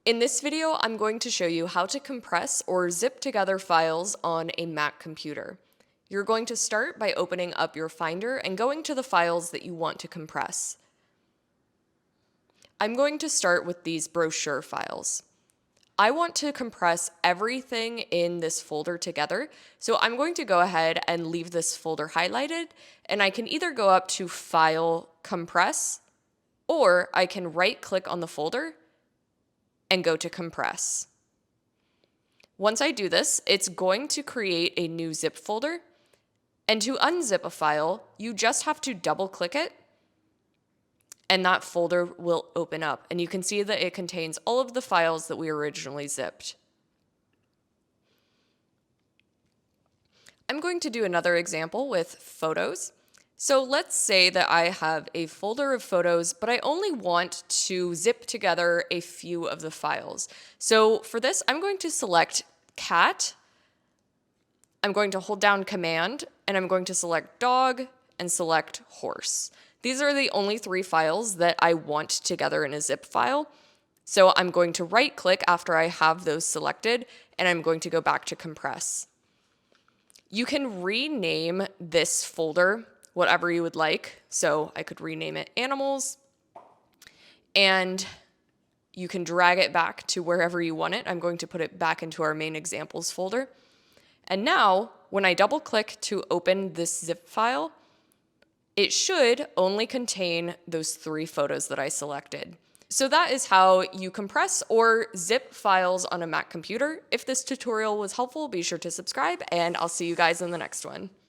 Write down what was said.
In this video, I'm going to show you how to compress or zip together files on a Mac computer. You're going to start by opening up your Finder and going to the files that you want to compress. I'm going to start with these brochure files. I want to compress everything in this folder together, so I'm going to go ahead and leave this folder highlighted, and I can either go up to File, Compress, or I can right-click on the folder and go to compress. Once I do this, it's going to create a new zip folder. And to unzip a file, you just have to double click it and that folder will open up. And you can see that it contains all of the files that we originally zipped. I'm going to do another example with photos. So let's say that I have a folder of photos, but I only want to zip together a few of the files. So for this, I'm going to select cat, I'm going to hold down Command, and I'm going to select dog and select horse. These are the only three files that I want together in a zip file. So I'm going to right-click after I have those selected, and I'm going to go back to compress. You can rename this folder whatever you would like. So I could rename it animals, and you can drag it back to wherever you want it. I'm going to put it back into our main examples folder. And now when I double click to open this zip file, it should only contain those three photos that I selected. So that is how you compress or zip files on a Mac computer. If this tutorial was helpful, be sure to subscribe, and I'll see you guys in the next one.